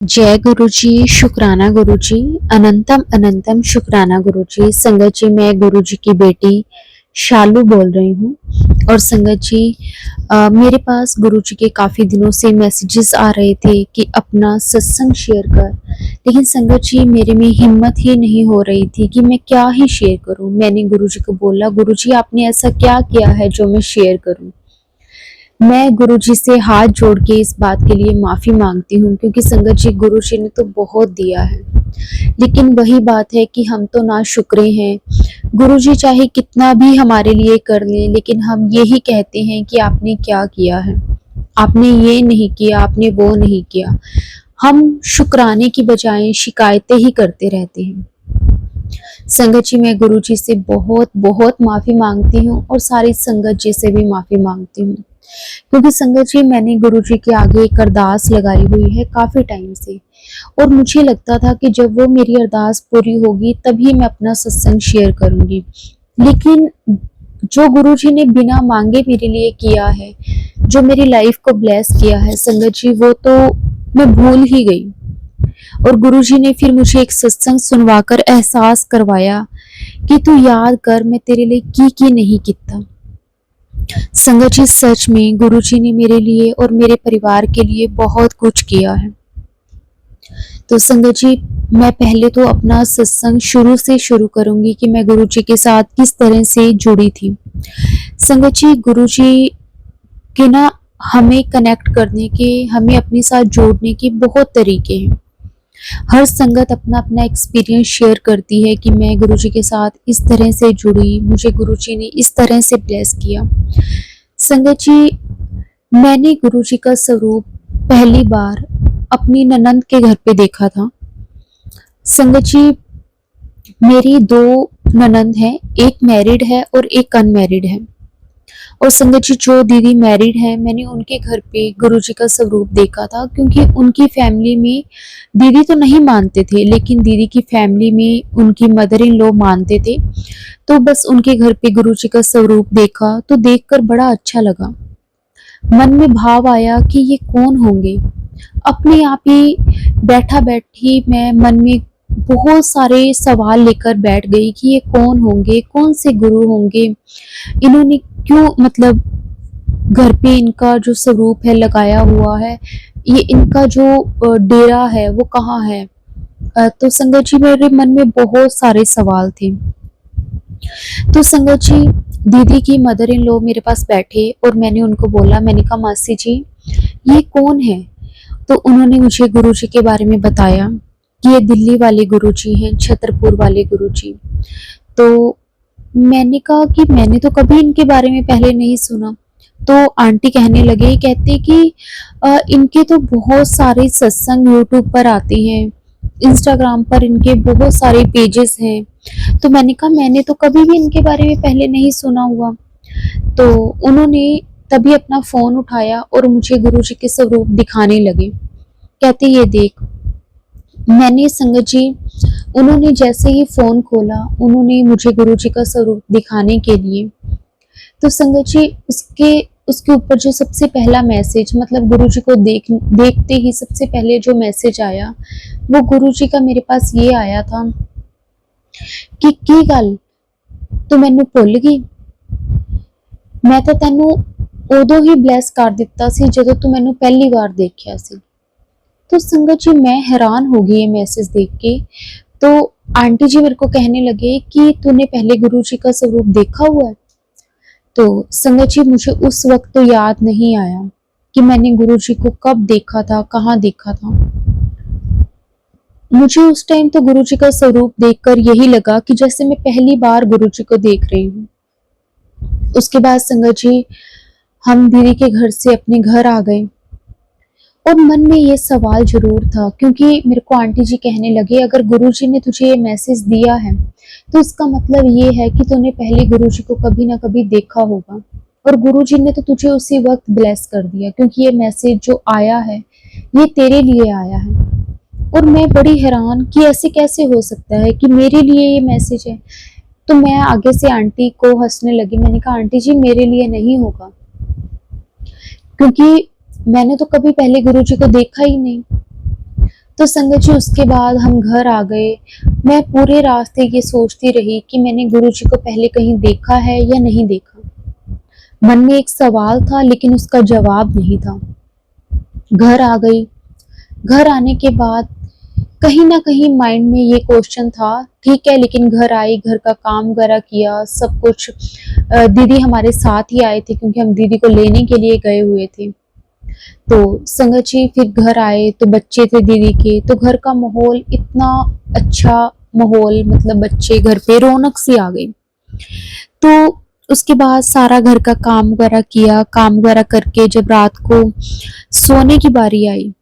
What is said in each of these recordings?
जय गुरु जी, शुक्राना गुरु जी, अनंतम अनंतम शुक्राना गुरु जी। संगत जी, मैं गुरु जी की बेटी शालू बोल रही हूँ। और संगत जी, मेरे पास गुरु जी के काफ़ी दिनों से मैसेजेस आ रहे थे कि अपना सत्संग शेयर कर, लेकिन संगत जी मेरे में हिम्मत ही नहीं हो रही थी कि मैं क्या ही शेयर करूँ। मैंने गुरु जी को बोला, गुरु जी आपने ऐसा क्या किया है जो मैं शेयर करूँ। मैं गुरुजी से हाथ जोड़ के इस बात के लिए माफ़ी माँगती हूँ, क्योंकि संगत जी गुरुजी ने तो बहुत दिया है, लेकिन वही बात है कि हम तो नाशुक्रे हैं। गुरुजी चाहे कितना भी हमारे लिए कर लें, लेकिन हम यही कहते हैं कि आपने क्या किया है, आपने ये नहीं किया, आपने वो नहीं किया। हम शुक्राने की बजाय शिकायतें ही करते रहते हैं। संगत जी, मैं गुरुजी से बहुत बहुत माफ़ी माँगती हूँ और सारी संगत जी से भी माफ़ी माँगती हूँ, क्योंकि संगत जी मैंने गुरुजी के आगे एक अरदास लगाई हुई है काफ़ी टाइम से, और मुझे लगता था कि जब वो मेरी अरदास पूरी होगी तभी मैं अपना सत्संग शेयर करूँगी। लेकिन जो गुरुजी ने बिना माँगे मेरे लिए किया है, जो मेरी लाइफ को ब्लेस किया है संगत जी, वो तो मैं भूल ही गई। और गुरुजी ने फिर मुझे एक सत्संग सुनवाकर एहसास करवाया कि तू याद कर, मैं तेरे लिए की नहीं किता। संगत जी, सच में गुरुजी ने मेरे लिए और मेरे परिवार के लिए बहुत कुछ किया है। तो संगत जी, मैं पहले तो अपना सत्संग शुरू से शुरू करूंगी कि मैं गुरुजी के साथ किस तरह से जुड़ी थी। संगत जी, गुरुजी के ना हमें कनेक्ट करने के, हमें अपने साथ जोड़ने के बहुत तरीके हैं। हर संगत अपना अपना एक्सपीरियंस शेयर करती है कि मैं गुरुजी के साथ इस तरह से जुड़ी, मुझे गुरुजी ने इस तरह से ब्लेस किया। संगत जी, मैंने गुरुजी का स्वरूप पहली बार अपनी ननंद के घर पे देखा था। संगत जी, मेरी दो ननंद हैं, एक मैरिड है और एक अनमैरिड है। और संगत जी, जो दीदी मैरिड है, मैंने उनके घर पे गुरुजी का स्वरूप देखा था, क्योंकि उनकी फैमिली में दीदी तो नहीं मानते थे, लेकिन दीदी की फैमिली में उनकी मदर इन लॉ मानते थे। तो बस उनके घर पे गुरुजी का स्वरूप देखा तो देखकर बड़ा अच्छा लगा। मन में भाव आया कि ये कौन होंगे। अपने आप ही बैठा बैठी मैं मन में बहुत सारे सवाल लेकर बैठ गई कि ये कौन होंगे, कौन से गुरु होंगे, इन्होंने क्यों, मतलब घर पे इनका जो स्वरूप है लगाया हुआ है, ये इनका जो डेरा है वो कहाँ है। तो संगत जी, मेरे मन में बहुत सारे सवाल थे। तो संगत जी, दीदी की मदर इन लॉ मेरे पास बैठे और मैंने उनको बोला, मैंने कहा मासी जी ये कौन है। तो उन्होंने मुझे गुरुजी के बारे में बताया कि ये दिल्ली वाले गुरुजी हैं, छतरपुर वाले गुरुजी। तो मैंने कहा कि मैंने तो कभी इनके बारे में पहले नहीं सुना। तो आंटी कहने लगे, कहते कि इनके तो बहुत सारे सत्संग यूट्यूब पर आते हैं, इंस्टाग्राम पर इनके बहुत सारे पेजेस हैं। तो मैंने कहा मैंने तो कभी भी इनके बारे में पहले नहीं सुना हुआ। तो उन्होंने तभी अपना फोन उठाया और मुझे गुरुजी के स्वरूप दिखाने लगे। कहते ये देख। मैंने संगत जी, उन्होंने जैसे ही फोन खोला, उन्होंने मुझे गुरुजी का स्वरूप दिखाने के लिए, तो संगत जी उसके उसके ऊपर जो सबसे पहला मैसेज, मतलब गुरुजी को देखते ही सबसे पहले जो मैसेज आया, वो गुरुजी का मेरे पास ये आया था कि की गल तू मैनू भुल गई, मैं तो तेनू उदों ही ब्लैस कर दिता सी जदों तू मैनू पहली बार देखिया सी। तो संगत जी, मैं हैरान हो गई ये मैसेज देख के। तो आंटी जी मेरे को कहने लगे कि तूने पहले गुरुजी का स्वरूप देखा हुआ है। तो संगत जी, मुझे उस वक्त तो याद नहीं आया कि मैंने गुरुजी को कब देखा था, कहाँ देखा था। मुझे उस टाइम तो गुरुजी का स्वरूप देखकर यही लगा कि जैसे मैं पहली बार गुरुजी को देख रही हूँ। उसके बाद संगत जी, हम दीदी के घर से अपने घर आ गए और मन में ये सवाल जरूर था, क्योंकि मेरे को आंटी जी कहने लगे, अगर गुरुजी ने तुझे ये मैसेज दिया है तो इसका मतलब ये है कि तूने पहले गुरुजी को कभी ना कभी देखा होगा, और गुरुजी ने तो तुझे उसी वक्त ब्लेस कर दिया, क्योंकि ये मैसेज जो आया है ये तेरे लिए आया है। और मैं बड़ी हैरान कि ऐसे कैसे हो सकता है कि मेरे लिए ये मैसेज है। तो मैं आगे से आंटी को हंसने लगी। मैंने कहा आंटी जी मेरे लिए नहीं होगा, क्योंकि मैंने तो कभी पहले गुरुजी को देखा ही नहीं। तो संगत जी उसके बाद हम घर आ गए। मैं पूरे रास्ते ये सोचती रही कि मैंने गुरुजी को पहले कहीं देखा है या नहीं देखा। मन में एक सवाल था लेकिन उसका जवाब नहीं था। घर आ गई। घर आने के बाद कहीं ना कहीं माइंड में ये क्वेश्चन था, ठीक है लेकिन घर आई, घर का काम वगैरह किया, सब कुछ। दीदी हमारे साथ ही आए थे क्योंकि हम दीदी को लेने के लिए गए हुए थे। तो संगत जी फिर घर आए तो बच्चे थे दीदी के, तो घर का माहौल इतना अच्छा माहौल, मतलब बच्चे घर पे रौनक सी आ गई। तो उसके बाद सारा घर का काम वगैरह किया, काम वगैरह करके जब रात को सोने की बारी आई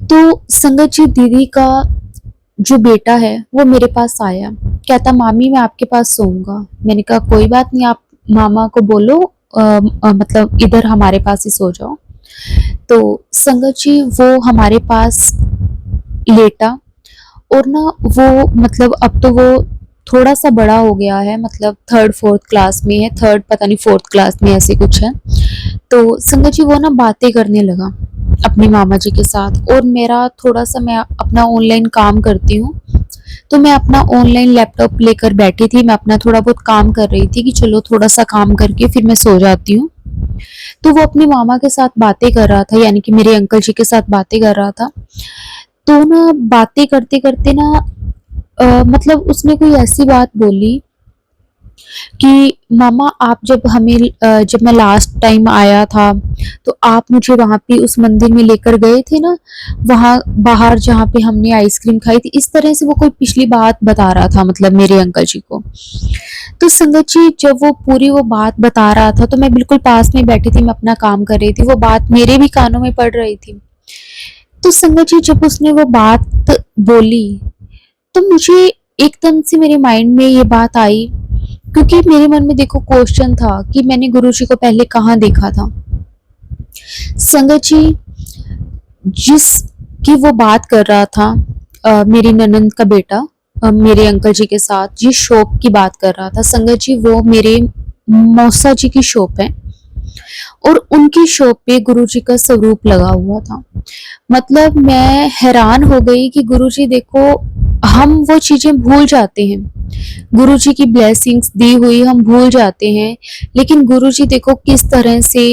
तो संगत जी दीदी का जो बेटा है वो मेरे पास आया, कहता मामी मैं आपके पास सोऊंगा। मैंने कहा कोई बात नहीं, आप मामा को बोलो मतलब इधर हमारे पास ही सो जाओ। तो संगत जी वो हमारे पास लेटा, और ना वो मतलब अब तो वो थोड़ा सा बड़ा हो गया है, मतलब थर्ड फोर्थ क्लास में है, थर्ड पता नहीं फोर्थ क्लास में ऐसे कुछ है। तो संगत जी वो ना बातें करने लगा अपने मामा जी के साथ। और मेरा थोड़ा सा, मैं अपना ऑनलाइन काम करती हूँ, तो मैं अपना ऑनलाइन लैपटॉप लेकर बैठी थी, मैं अपना थोड़ा बहुत काम कर रही थी कि चलो थोड़ा सा काम करके फिर मैं सो जाती हूँ। तो वो अपने मामा के साथ बातें कर रहा था, यानी कि मेरे अंकल जी के साथ बातें कर रहा था। तो ना बातें करते करते ना मतलब उसने कोई ऐसी बात बोली कि मामा आप जब हमें जब मैं लास्ट टाइम आया था तो आप मुझे वहां पे उस मंदिर में लेकर गए थे ना, वहां बाहर जहाँ पे हमने आइसक्रीम खाई थी। इस तरह से वो कोई पिछली बात बता रहा था, मतलब मेरे अंकल जी को। तो संगत जी जब वो पूरी वो बात बता रहा था तो मैं बिल्कुल पास में बैठी थी, मैं अपना काम कर रही थी, वो बात मेरे भी कानों में पड़ रही थी। तो संगत जी जब उसने वो बात बोली तो मुझे एकदम से मेरे माइंड में ये बात आई, क्योंकि मेरे मन में देखो क्वेश्चन था कि मैंने गुरुजी को पहले कहाँ देखा था। संगत जी जिस की वो बात कर रहा था, मेरी ननंद का बेटा मेरे अंकल जी के साथ जिस शॉप की बात कर रहा था, संगत जी वो मेरे मौसा जी की शॉप है, और उनकी शॉप पे गुरुजी का स्वरूप लगा हुआ था। मतलब मैं हैरान हो गई कि गुरुजी देखो, हम वो चीजें भूल जाते हैं, गुरुजी की ब्लेसिंग्स दी हुई हम भूल जाते हैं, लेकिन गुरुजी देखो किस तरह से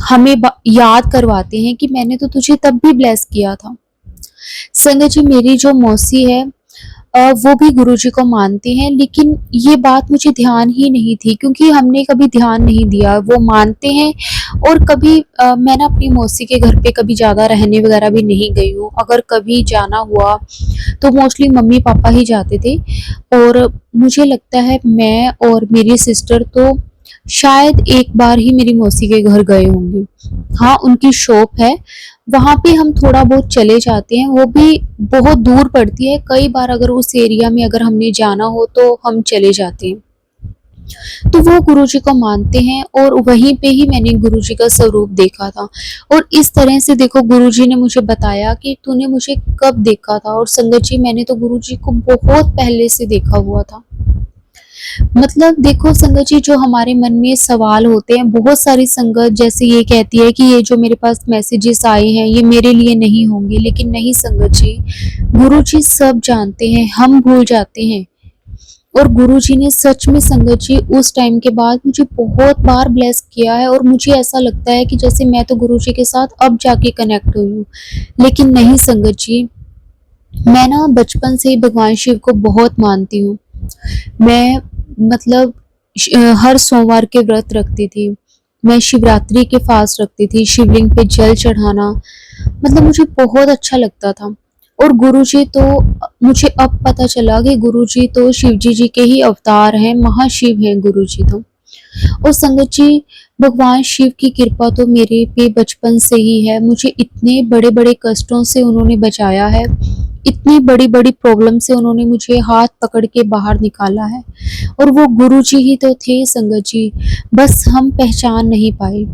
हमें याद करवाते हैं कि मैंने तो तुझे तब भी ब्लेस किया था। संगत जी मेरी जो मौसी है वो भी गुरुजी को मानती हैं, लेकिन ये बात मुझे ध्यान ही नहीं थी क्योंकि हमने कभी ध्यान नहीं दिया। वो मानते हैं, और कभी मैं ना अपनी मौसी के घर पे कभी ज़्यादा रहने वगैरह भी नहीं गई हूँ। अगर कभी जाना हुआ तो मोस्टली मम्मी पापा ही जाते थे, और मुझे लगता है मैं और मेरी सिस्टर तो शायद एक बार ही मेरी मौसी के घर गए होंगे। हाँ उनकी शॉप है, वहाँ पे हम थोड़ा बहुत चले जाते हैं, वो भी बहुत दूर पड़ती है। कई बार अगर उस एरिया में अगर हमने जाना हो तो हम चले जाते हैं। तो वो गुरुजी को मानते हैं, और वहीं पे ही मैंने गुरुजी का स्वरूप देखा था। और इस तरह से देखो गुरुजी ने मुझे बताया कि तूने मुझे कब देखा था, और संगत जी मैंने तो गुरुजी को बहुत पहले से देखा हुआ था। मतलब देखो संगत जी जो हमारे मन में सवाल होते हैं, बहुत सारी संगत जैसे ये कहती है कि ये जो मेरे पास मैसेजेस आए हैं ये मेरे लिए नहीं होंगे, लेकिन नहीं संगत जी, गुरु जी सब जानते हैं, हम भूल जाते हैं। और गुरु जी ने सच में संगत जी उस टाइम के बाद मुझे बहुत बार ब्लेस किया है, और मुझे ऐसा लगता है कि जैसे मैं तो गुरु जी के साथ अब जाके कनेक्ट हुई हूँ। लेकिन नहीं संगत जी, मैं ना बचपन से ही भगवान शिव को बहुत मानती हूँ। मैं मतलब हर सोमवार के व्रत रखती थी, मैं शिवरात्रि के फास्ट रखती थी, शिवलिंग पे जल चढ़ाना मतलब मुझे बहुत अच्छा लगता था। और गुरुजी तो मुझे अब पता चला कि गुरुजी तो शिवजी जी के ही अवतार हैं, महाशिव हैं गुरुजी तो। और संगत जी भगवान शिव की कृपा तो मेरे पे बचपन से ही है, मुझे इतने बड़े बड़े कष्टों से उन्होंने बचाया है, इतनी बड़ी बड़ी प्रॉब्लम से उन्होंने मुझे हाथ पकड़ के बाहर निकाला है। और वो गुरुजी ही तो थे संगत जी, बस हम पहचान नहीं पाए।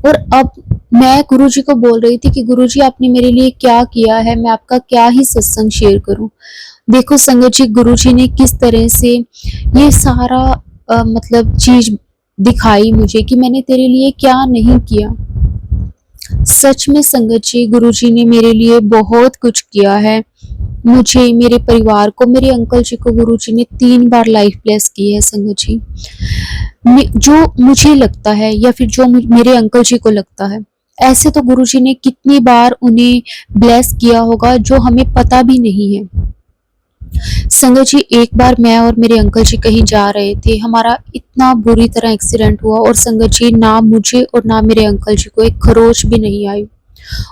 और अब मैं गुरुजी को बोल रही थी कि गुरुजी आपने मेरे लिए क्या किया है, मैं आपका क्या ही सत्संग शेयर करूं। देखो संगत जी गुरुजी ने किस तरह से ये सारा मतलब चीज दिखाई मुझे कि मैंने तेरे लिए क्या नहीं किया। सच में संगत जी, गुरुजी ने मेरे लिए बहुत कुछ किया है। मुझे, मेरे परिवार को, मेरे अंकल जी को गुरुजी ने 3 बार लाइफ ब्लेस की है संगत जी। जो मुझे लगता है या फिर जो मेरे अंकल जी को लगता है, ऐसे तो गुरुजी ने कितनी बार उन्हें ब्लेस किया होगा जो हमें पता भी नहीं है। संगत जी, एक बार मैं और मेरे अंकल जी कहीं जा रहे थे, हमारा इतना बुरी तरह एक्सीडेंट हुआ और संगत जी, ना मुझे और ना मेरे अंकल जी को एक खरोच भी नहीं आई।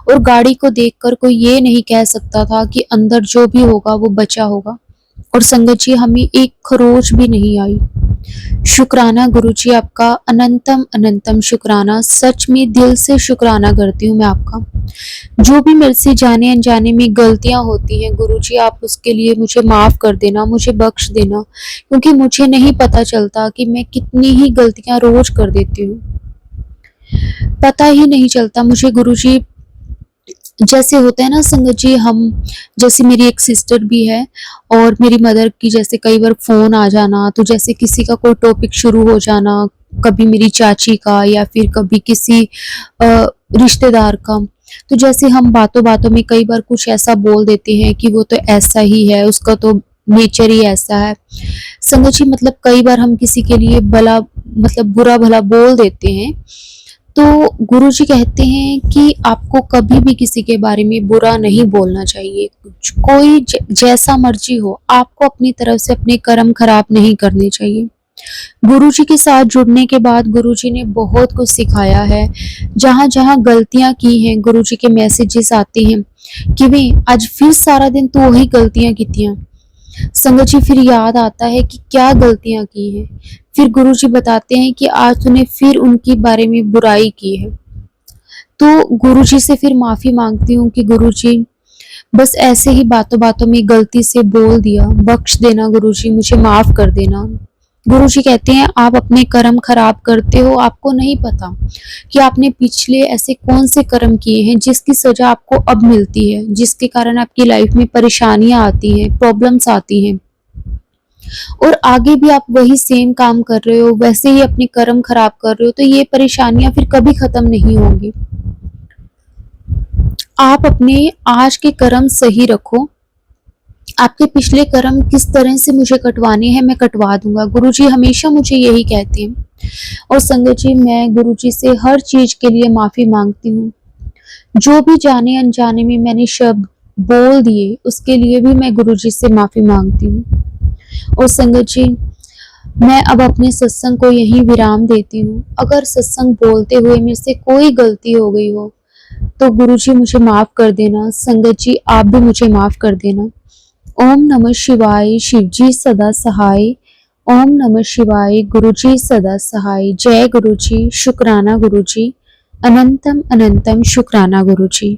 और गाड़ी को देखकर कोई ये नहीं कह सकता था कि अंदर जो भी होगा वो बचा होगा। और संगत जी, हमें एक खरोच भी नहीं आई। शुक्राना गुरुजी, आपका अनंतम अनंतम शुक्राना। सच में दिल से शुक्राना करती हूँ मैं आपका। जो भी मेरे से जाने अनजाने में गलतियां होती हैं गुरुजी, आप उसके लिए मुझे माफ कर देना, मुझे बख्श देना, क्योंकि मुझे नहीं पता चलता कि मैं कितनी ही गलतियां रोज कर देती हूँ। पता ही नहीं चलता मुझे गुरुजी। जैसे होता है ना संगत जी, हम, जैसे मेरी एक सिस्टर भी है और मेरी मदर की जैसे कई बार फ़ोन आ जाना, तो जैसे किसी का कोई टॉपिक शुरू हो जाना, कभी मेरी चाची का या फिर कभी किसी रिश्तेदार का, तो जैसे हम बातों-बातों में कई बार कुछ ऐसा बोल देते हैं कि वो तो ऐसा ही है, उसका तो नेचर ही ऐसा है। संगत जी, मतलब कई बार हम किसी के लिए भला, मतलब बुरा-भला बोल देते हैं। तो गुरुजी कहते हैं कि आपको कभी भी किसी के बारे में बुरा नहीं बोलना चाहिए। कोई जैसा मर्जी हो, आपको अपनी तरफ से अपने कर्म खराब नहीं करने चाहिए। गुरुजी के साथ जुड़ने के बाद गुरुजी ने बहुत कुछ सिखाया है। जहाँ-जहाँ गलतियाँ की हैं, गुरुजी के मैसेजेस आते हैं कि वे आज फिर सारा दिन तू वही गलतियाँ कीतियाँ। संगत जी, फिर याद आता है कि क्या गलतियाँ की हैं। फिर गुरुजी बताते हैं कि आज तूने फिर उनके बारे में बुराई की है। तो गुरुजी से फिर माफ़ी माँगती हूँ कि गुरुजी, बस ऐसे ही बातों-बातों में गलती से बोल दिया, बख्श देना गुरुजी, मुझे माफ़ कर देना। गुरुजी कहते हैं आप अपने कर्म खराब करते हो, आपको नहीं पता कि आपने पिछले ऐसे कौन से कर्म किए हैं जिसकी सज़ा आपको अब मिलती है, जिसके कारण आपकी लाइफ में परेशानियाँ आती हैं, प्रॉब्लम्स आती हैं। और आगे भी आप वही सेम काम कर रहे हो, वैसे ही अपने कर्म खराब कर रहे हो, तो ये परेशानियां फिर कभी खत्म नहीं होंगी। आप अपने आज के कर्म सही रखो। आपके पिछले कर्म किस तरह से मुझे कटवाने हैं, मैं कटवा दूंगा। गुरुजी हमेशा मुझे यही कहते हैं। और संगत जी, मैं गुरुजी से हर चीज के लिए माफी मांगती हूँ। जो भी जाने अनजाने में मैंने शब्द बोल दिए, उसके लिए भी मैं गुरुजी से माफी मांगती हूँ। और संगत जी, मैं अब अपने सत्संग को यहीं विराम देती हूँ। अगर सत्संग बोलते हुए मेरे से कोई गलती हो गई हो, तो गुरुजी मुझे माफ कर देना। संगत जी, आप भी मुझे माफ कर देना। ओम नमः शिवाय। शिवजी सदा सहाय। ओम नमः शिवाय। गुरुजी सदा सहाय। जय गुरुजी। शुक्राना गुरुजी। अनंतम अनंतम शुक्राना गुरुजी।